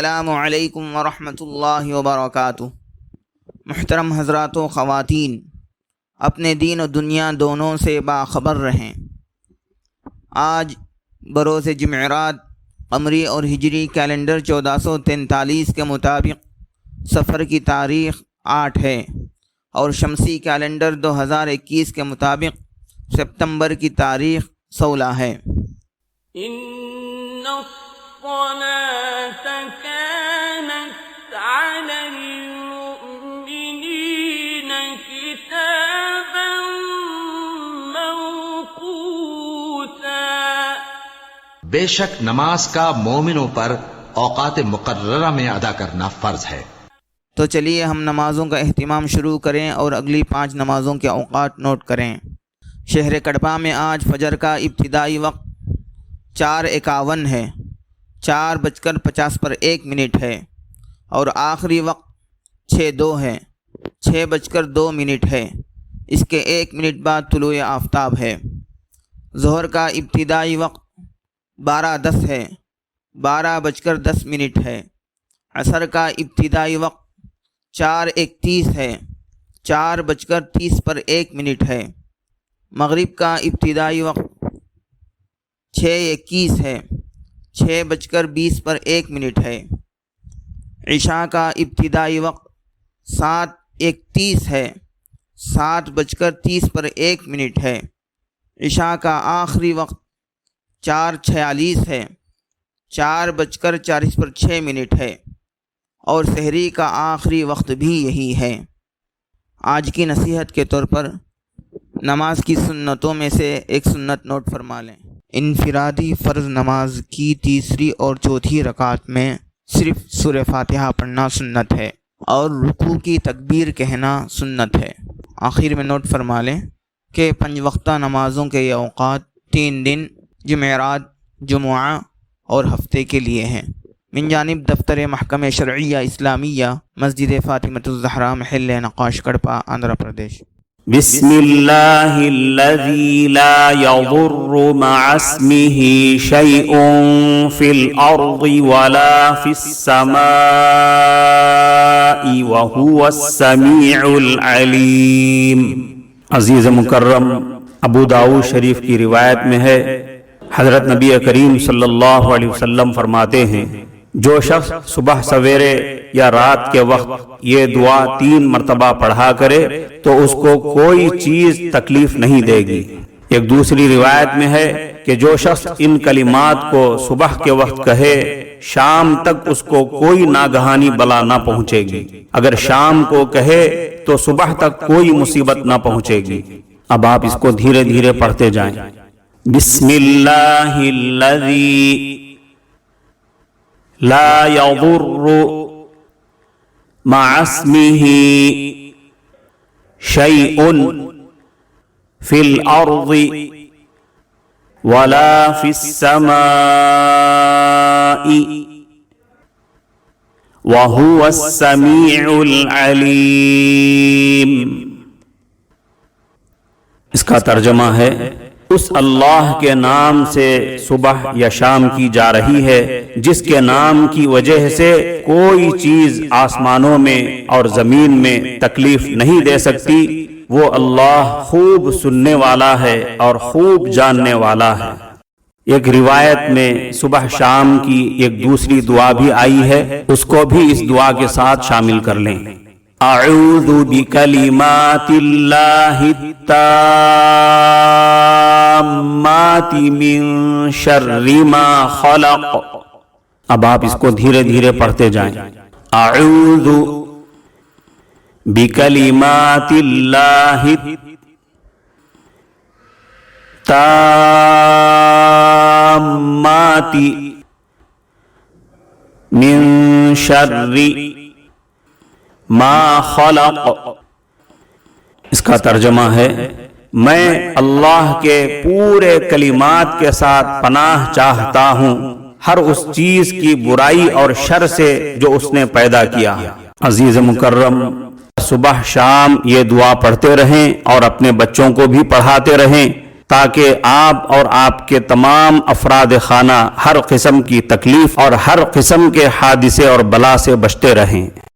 السلام علیکم ورحمۃ اللہ وبرکاتہ۔ محترم حضرات و خواتین، اپنے دین و دنیا دونوں سے باخبر رہیں۔ آج بروز جمعرات قمری اور ہجری کیلنڈر 1443 کے مطابق سفر کی تاریخ 8 ہے اور شمسی کیلنڈر 2021 کے مطابق ستمبر کی تاریخ 16 ہے۔ الصلاة كانت على المؤمنين كتابا موقوتا۔ بے شک نماز کا مومنوں پر اوقات مقررہ میں ادا کرنا فرض ہے۔ تو چلیے ہم نمازوں کا اہتمام شروع کریں اور اگلی 5 نمازوں کے اوقات نوٹ کریں۔ شہر کڑپا میں آج فجر کا ابتدائی وقت 4:51 ہے، 4:50 ہے، اور آخری وقت 6:02 ہے، 6:02 ہے۔ اس کے 1 منٹ بعد طلوع آفتاب ہے۔ ظہر کا ابتدائی وقت 12:10 ہے، 12:10 ہے۔ عصر کا ابتدائی وقت 4:31 ہے، 4:30 ہے۔ مغرب کا ابتدائی وقت 6:21 ہے، 6:20 ہے۔ عشاء کا ابتدائی وقت 7:31 ہے، 7:30 ہے۔ عشاء کا آخری وقت 4:46 ہے، 4:40 ہے، اور سحری کا آخری وقت بھی یہی ہے۔ آج کی نصیحت کے طور پر نماز کی سنتوں میں سے ایک سنت نوٹ فرما لیں۔ انفرادی فرض نماز کی تیسری اور چوتھی رکعت میں صرف سورہ فاتحہ پڑھنا سنت ہے اور رکوع کی تکبیر کہنا سنت ہے۔ آخر میں نوٹ فرما لیں کہ 5 وقتہ نمازوں کے یہ اوقات 3 دن جمعرات، جمعہ اور ہفتے کے لیے ہیں۔ من جانب دفتر محکمہ شرعیہ اسلامیہ، مسجد فاطمۃ الزہرا، محل نقاش، کڑپا، آندھرا پردیش۔ بسم اللہ الذی لا یضر مع اسمہ شیء فی الارض ولا فی السماء وہو السمیع العلیم۔ عزیز مکرم، ابو داؤد شریف کی روایت میں ہے، حضرت نبی کریم صلی اللہ علیہ وسلم فرماتے ہیں، جو شخص صبح سویرے یا رات کے وقت یہ دعا 3 مرتبہ پڑھا کرے تو اس کو کوئی چیز تکلیف نہیں دے گی۔ ایک دوسری روایت میں ہے کہ جو شخص ان کلمات کو صبح کے وقت کہے، شام تک اس کو کوئی ناگہانی بلا نہ پہنچے گی۔ اگر شام کو کہے تو صبح تک کوئی مصیبت نہ پہنچے گی۔ اب آپ اس کو دھیرے دھیرے پڑھتے جائیں۔ بسم اللہ الذی لا یضر مع اسمہ شیء فی الارض ولا فی السماء وہو السمیع العلیم۔ اس کا ترجمہ ہے، اس اللہ کے نام سے صبح یا شام کی جا رہی ہے جس کے نام کی وجہ سے کوئی چیز آسمانوں میں اور زمین میں تکلیف نہیں دے سکتی۔ وہ اللہ خوب سننے والا ہے اور خوب جاننے والا ہے۔ ایک روایت میں صبح شام کی ایک دوسری دعا بھی آئی ہے، اس کو بھی اس دعا کے ساتھ شامل کر لیں۔ اعوذ بکلمات اللہ التامات من شر ما خلق۔ اب آپ اس کو دھیرے دھیرے پڑھتے جائیں۔ اعوذ بکلمات اللہ التامات من شر ما خلق۔ اس کا ترجمہ ہے، میں اللہ کے پورے کلمات کے ساتھ پناہ چاہتا ہوں ہر اس چیز کی برائی اور شر سے جو اس نے پیدا کیا۔ عزیز مکرم، صبح شام یہ دعا پڑھتے رہیں اور اپنے بچوں کو بھی پڑھاتے رہیں تاکہ آپ اور آپ کے تمام افراد خانہ ہر قسم کی تکلیف اور ہر قسم کے حادثے اور بلا سے بچتے رہیں۔